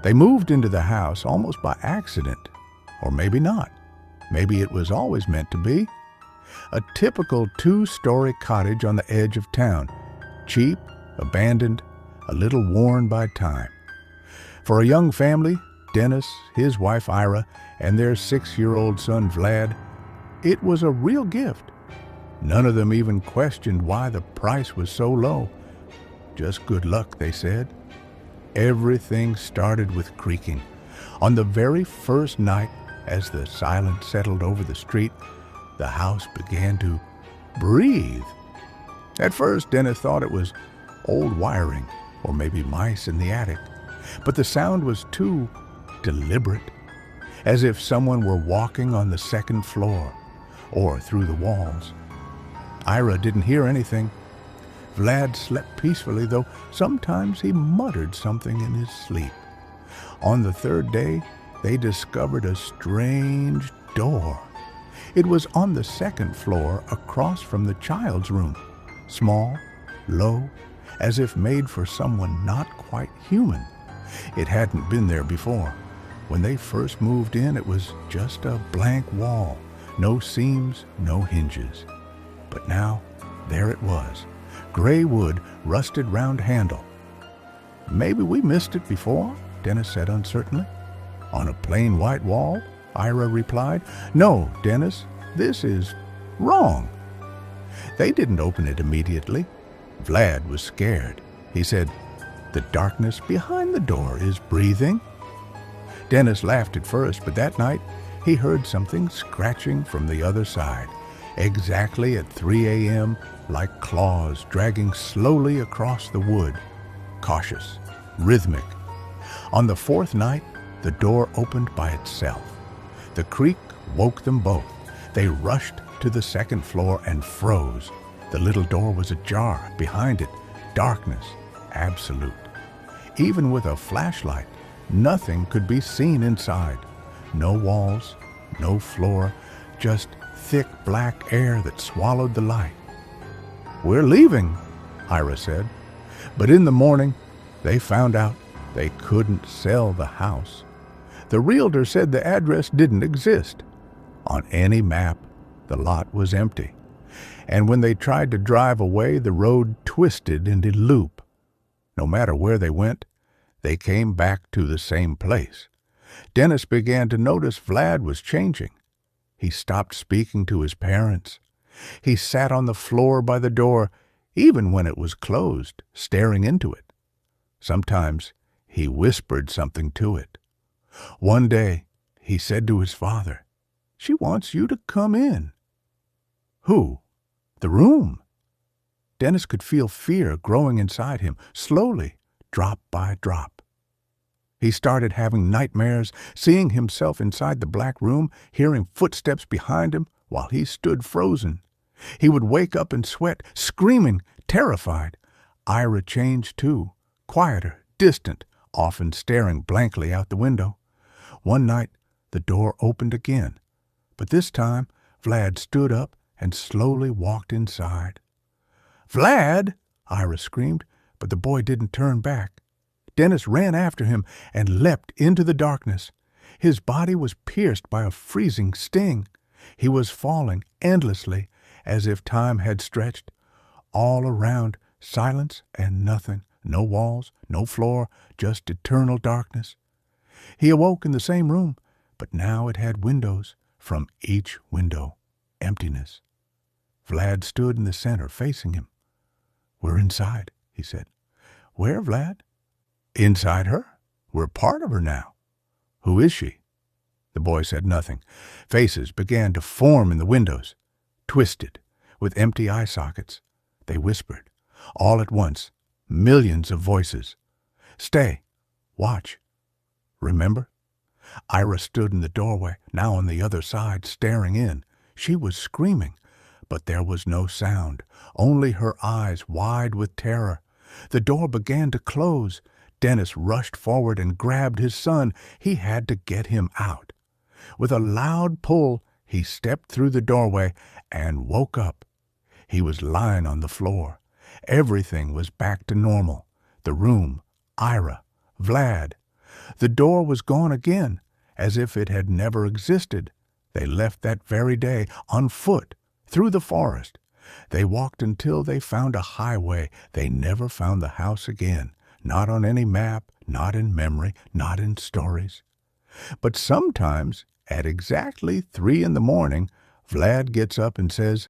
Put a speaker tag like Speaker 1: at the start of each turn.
Speaker 1: They moved into the house almost by accident, or maybe not. Maybe it was always meant to be. A typical two-story cottage on the edge of town. Cheap, abandoned, a little worn by time. For a young family, Dennis, his wife Ira, and their 6-year-old son Vlad, it was a real gift. None of them even questioned why the price was so low. Just good luck, they said. Everything started with creaking. On the very first night, as the silence settled over the street, the house began to breathe. At first, Dennis thought it was old wiring, or maybe mice in the attic. But the sound was too deliberate, as if someone were walking on the second floor, or through the walls. Ira didn't hear anything. Vlad slept peacefully, though sometimes he muttered something in his sleep. On the third day, they discovered a strange door. It was on the second floor across from the child's room, small, low, as if made for someone not quite human. It hadn't been there before. When they first moved in, it was just a blank wall, no seams, no hinges. But now, there it was, gray wood, rusted round handle. "Maybe we missed it before," Dennis said uncertainly. "On a plain white wall?" Ira replied. "No, Dennis, this is wrong." They didn't open it immediately. Vlad was scared. He said, "The darkness behind the door is breathing." Dennis laughed at first, but that night he heard something scratching from the other side, exactly at 3 a.m., like claws dragging slowly across the wood, cautious, rhythmic. On the fourth night, the door opened by itself. The creak woke them both. They rushed to the second floor and froze. The little door was ajar. Behind it, darkness, absolute. Even with a flashlight, nothing could be seen inside. No walls, no floor, just thick black air that swallowed the light. "We're leaving," Ira said. But in the morning, they found out they couldn't sell the house. The realtor said the address didn't exist. On any map, the lot was empty. And when they tried to drive away, the road twisted into loop. No matter where they went, they came back to the same place. Dennis began to notice Vlad was changing. He stopped speaking to his parents. He sat on the floor by the door, even when it was closed, staring into it. Sometimes he whispered something to it. One day, he said to his father, "She wants you to come in." "Who?" "The room." Dennis could feel fear growing inside him, slowly, drop by drop. He started having nightmares, seeing himself inside the black room, hearing footsteps behind him while he stood frozen. He would wake up and sweat, screaming, terrified. Ira changed too, quieter, distant, often staring blankly out the window. One night, the door opened again, but this time Vlad stood up and slowly walked inside. "Vlad!" Ira screamed, but the boy didn't turn back. Dennis ran after him and leapt into the darkness. His body was pierced by a freezing sting. He was falling endlessly, as if time had stretched. All around, silence and nothing. No walls, no floor, just eternal darkness. He awoke in the same room, but now it had windows. From each window, emptiness. Vlad stood in the center, facing him. "We're inside," he said. "Where, Vlad?" "Inside her. We're part of her now." "Who is she?" The boy said nothing. Faces began to form in the windows, twisted, with empty eye sockets. They whispered. All at once, millions of voices. "Stay. Watch. Remember?" Ira stood in the doorway, now on the other side, staring in. She was screaming, but there was no sound, only her eyes wide with terror. The door began to close. Dennis rushed forward and grabbed his son. He had to get him out. With a loud pull, he stepped through the doorway and woke up. He was lying on the floor. Everything was back to normal. The room, Ira, Vlad. The door was gone again, as if it had never existed. They left that very day, on foot, through the forest. They walked until they found a highway. They never found the house again, not on any map, not in memory, not in stories. But sometimes, at exactly 3 in the morning, Vlad gets up and says,